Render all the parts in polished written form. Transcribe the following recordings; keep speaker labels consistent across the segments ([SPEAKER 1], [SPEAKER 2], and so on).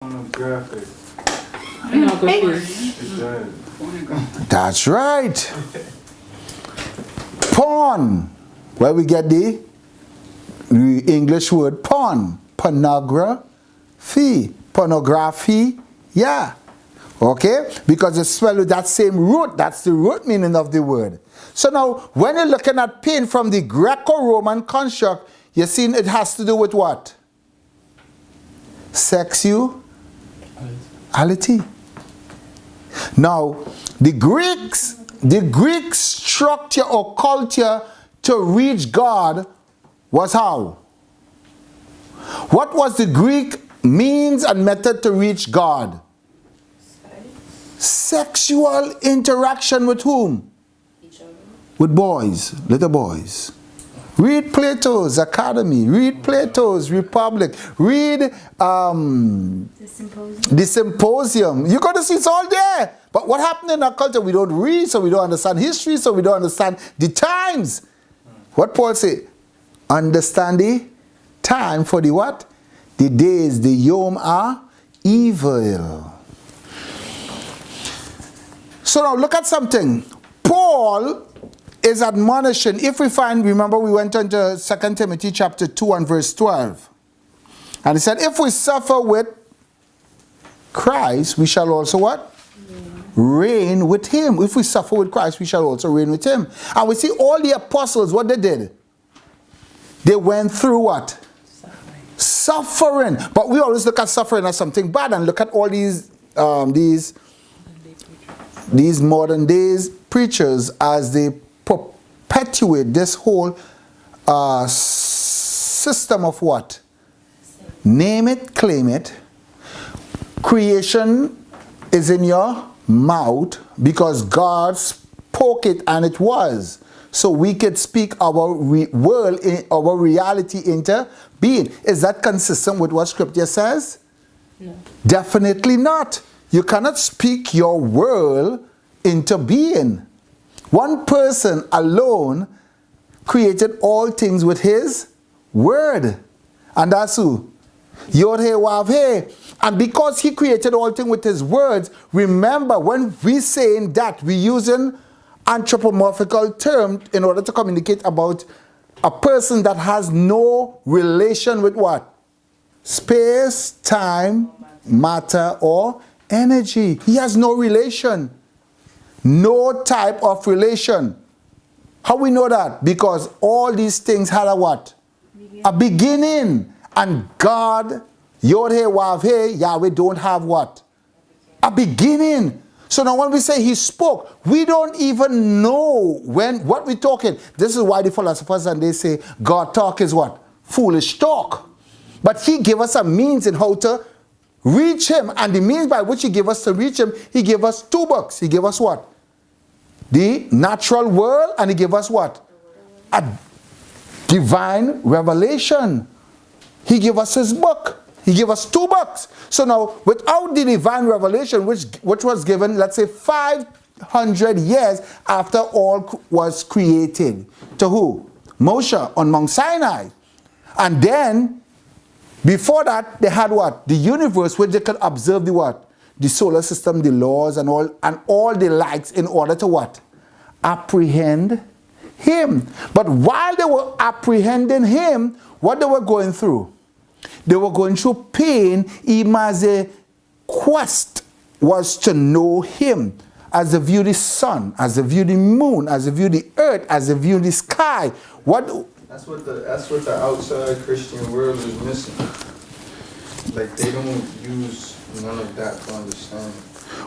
[SPEAKER 1] Pornographic.
[SPEAKER 2] That's right. Porn. Where we get the English word porn. Pornography. Pornography. Yeah. Okay? Because it's spelled with that same root. That's the root meaning of the word. So now, when you're looking at pain from the Greco-Roman construct, you're seeing it has to do with what? Sexuality. Now, the Greek structure or culture to reach God was how? What was the Greek means and method to reach God? Sexual interaction with whom?
[SPEAKER 3] Each other.
[SPEAKER 2] With boys, little boys. Read Plato's Academy. Read Plato's Republic. Read the Symposium. You're going to see it's all there. But what happened in our culture? We don't read, so we don't understand history, so we don't understand the times. What Paul say? Understand the time for the what? The days, the yom are evil. So now look at something. Paul is admonishing. If we find, remember we went into 2 Timothy chapter 2 and verse 12. And he said, if we suffer with Christ, we shall also what? Reign with him. If we suffer with Christ, we shall also reign with him. And we see all the apostles, what they did. They went through what? Suffering. But we always look at suffering as something bad and look at all these modern days preachers as they perpetuate this whole system of what? Name it, claim it. Creation is in your mouth because God spoke it and it was. So we could speak our world, our reality into being. Is that consistent with what Scripture says? No. Definitely not. You cannot speak your world into being. One person alone created all things with his word. And that's who? Yod He Wav He. And because he created all things with his words, remember when we saying that, we're using anthropomorphical term in order to communicate about a person that has no relation with what? Space, time, matter, or energy. He has no relation. No type of relation. How we know that? Because all these things had a what? A beginning. And God, Yod He Wav He, Yahweh don't have what? A beginning. So now when we say he spoke, we don't even know what we're talking. This is why the philosophers and they say God talk is what? Foolish talk. But he gave us a means in how to reach him. And the means by which he gave us to reach him, he gave us two books. He gave us what? The natural world, and he gave us what? A divine revelation. He gave us his book. He gave us two books. So now, without the divine revelation, which was given, let's say, 500 years after all was created. To who? Moshe on Mount Sinai. And then, before that, they had what? The universe, where they could observe the what? The solar system, the laws, and all the lights in order to what? Apprehend him. But while they were apprehending him, what they were going through? They were going through pain, even as a quest was to know him. As they view the sun, as they view the moon, as they view the earth, as they view the sky.
[SPEAKER 1] That's what the outside Christian world is missing. Like they don't use none of that to understand.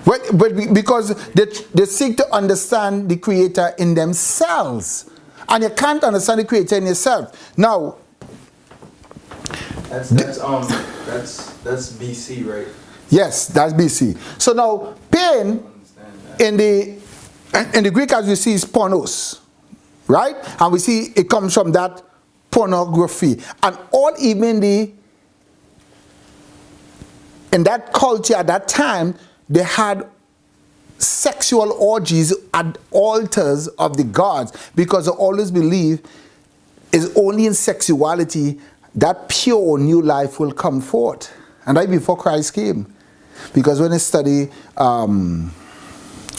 [SPEAKER 2] But because they seek to understand the Creator in themselves. And you can't understand the Creator in yourself. Now,
[SPEAKER 1] that's BC, right?
[SPEAKER 2] Yes, that's BC. So now, pain in the Greek, as we see, is pornos, right? And we see it comes from that pornography. And all even in that culture at that time, they had sexual orgies at altars of the gods, because they always believe it's only in sexuality that pure new life will come forth. And right before Christ came. Because when they study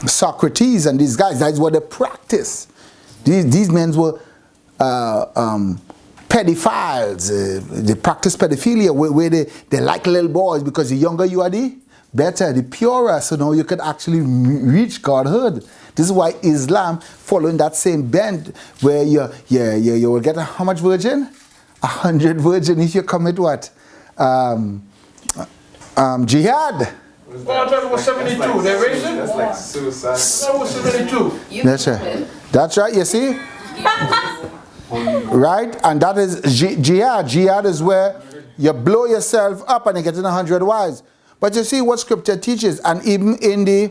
[SPEAKER 2] Socrates and these guys, that's what they practice. These men were pedophiles. They practice pedophilia where they like little boys, because the younger you are, the better, the purer. So now you can actually reach Godhood. This is why Islam, following that same bent, where you will get how much virgin? 100 virgin if you commit what? Jihad.
[SPEAKER 3] Well, I thought it was 72. They raised it?
[SPEAKER 1] That's like suicide.
[SPEAKER 3] That was 72.
[SPEAKER 2] That's right. That's right, you see? Right? And that is jihad. Jihad is where you blow yourself up and you get in 100 wives. But you see what scripture teaches, and even in the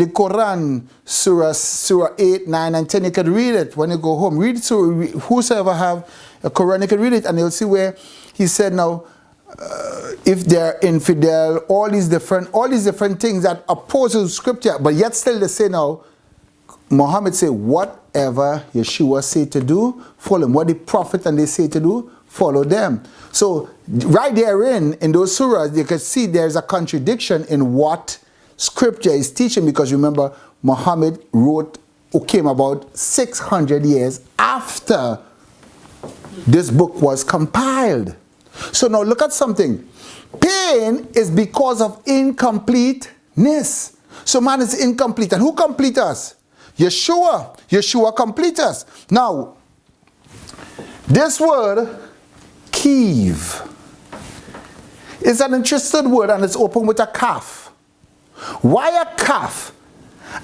[SPEAKER 2] Quran, Surah 8, 9, and 10, you can read it when you go home. Read it, so whosoever have a Quran, you can read it, and you'll see where he said now, if they're infidel, all these different things that oppose to scripture, but yet still they say now, Muhammad said, whatever Yeshua say to do, follow him. What the prophet and they say to do, follow them. So right therein, in those surahs, you can see there's a contradiction in what scripture is teaching, because remember, Muhammad came about 600 years after this book was compiled. So now look at something. Pain is because of incompleteness. So man is incomplete. And who complete us? Yeshua. Yeshua complete us. Now, this word, Kiev, is an interesting word, and it's open with a kaf. Why a kaf?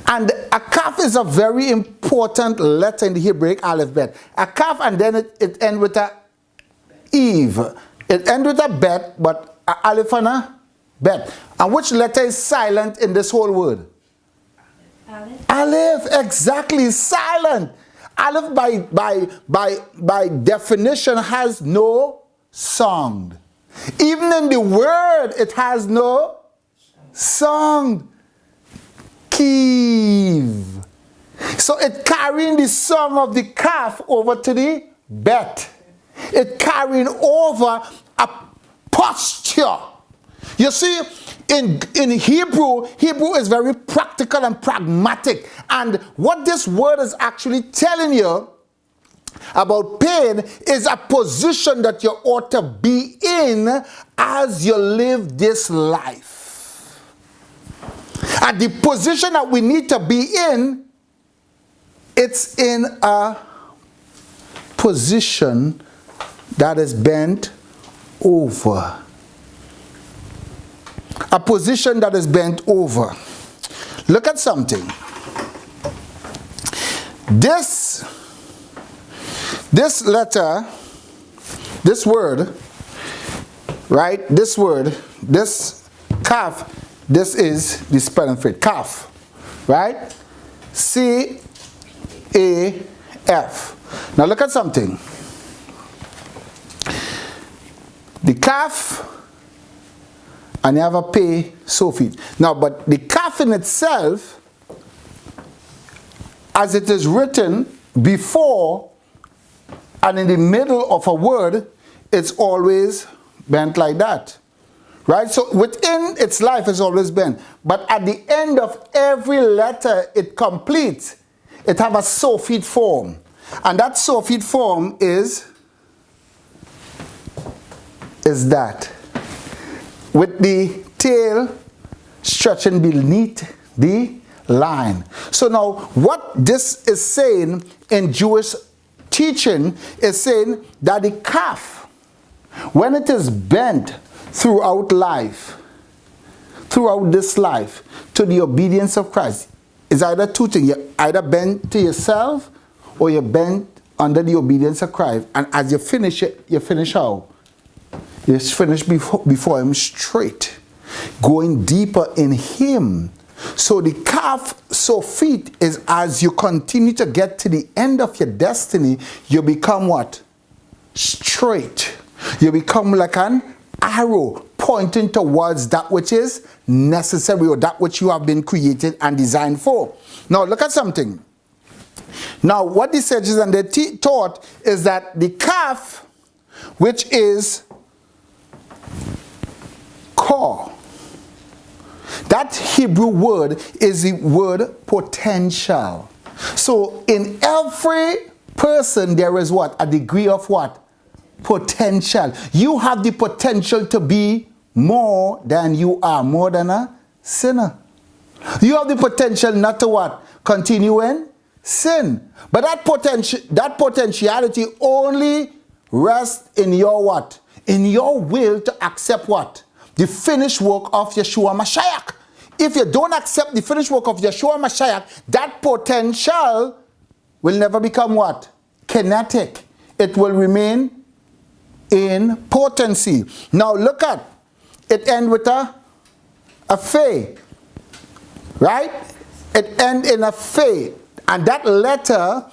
[SPEAKER 2] And a kaf is a very important letter in the Hebraic alphabet. A kaf, and then it ends with a Eve. It ends with a bet, but a aleph and a bet. And which letter is silent in this whole word? Aleph. Aleph, exactly, silent. Aleph by definition has no sound. Even in the word, it has no sound. Kiev. So it carrying the song of the calf over to the bet. It carrying over a posture. You see, in Hebrew is very practical and pragmatic. And what this word is actually telling you about pain is a position that you ought to be in as you live this life. And the position that we need to be in, it's in a position that is bent over. A position that is bent over. Look at something. This letter, this word, right? This word, this calf, this is the spelling for it. Calf, right? C-A-F. Now look at something. The calf, and you have a pay Sophie. Now, but the calf in itself, as it is written before and in the middle of a word, it's always bent like that. Right? So within its life, it's always bent. But at the end of every letter it completes, it have a Sophie form. And that Sophie form is that. With the tail stretching beneath the line. So now what this is saying in Jewish teaching is saying that the calf, when it is bent throughout life, throughout this life, to the obedience of Christ, is either two things. You either bend to yourself or you bend under the obedience of Christ. And as you finish it, you finish how? You finish before him straight, going deeper in him. So the calf, so feet, is as you continue to get to the end of your destiny, you become what? Straight. You become like an arrow pointing towards that which is necessary, or that which you have been created and designed for. Now look at something. Now what the sages and they taught is that the calf, which is for. That Hebrew word is the word potential. So in every person there is what? A degree of what? Potential. You have the potential to be more than you are, more than a sinner. You have the potential not to what? Continue in sin. But that potentiality only rests in your what? In your will to accept what? The finished work of Yeshua Mashiach. If you don't accept the finished work of Yeshua Mashiach, that potential will never become what? Kinetic. It will remain in potency. Now look at it, end with a fe, right? It end in a fe, and that letter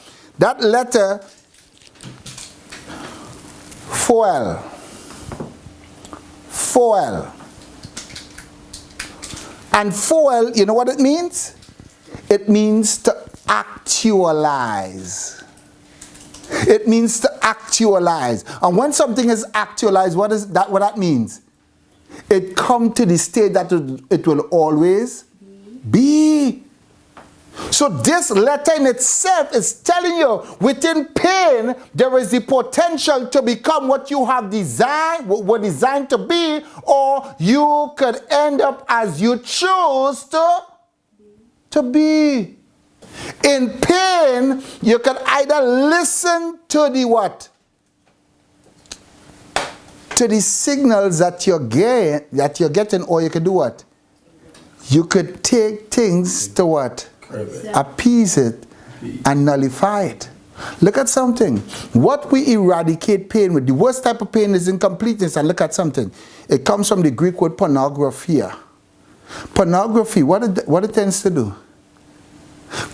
[SPEAKER 2] foel. And foel, you know what it means? It means to actualize. It means to actualize. And when something is actualized, what that means? It comes to the state that it will always be. So this letter in itself is telling you, within pain, there is the potential to become what you have were designed to be, or you could end up as you choose to be. In pain, you can either listen to the what? To the signals that you're getting, or you could do what? You could take things to what? Appease it and nullify it. Look at something. What we eradicate pain with, the worst type of pain is incompleteness. And look at something. It comes from the Greek word pornographia. Pornography, what it tends to do?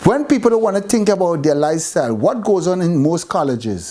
[SPEAKER 2] When people don't want to think about their lifestyle, what goes on in most colleges?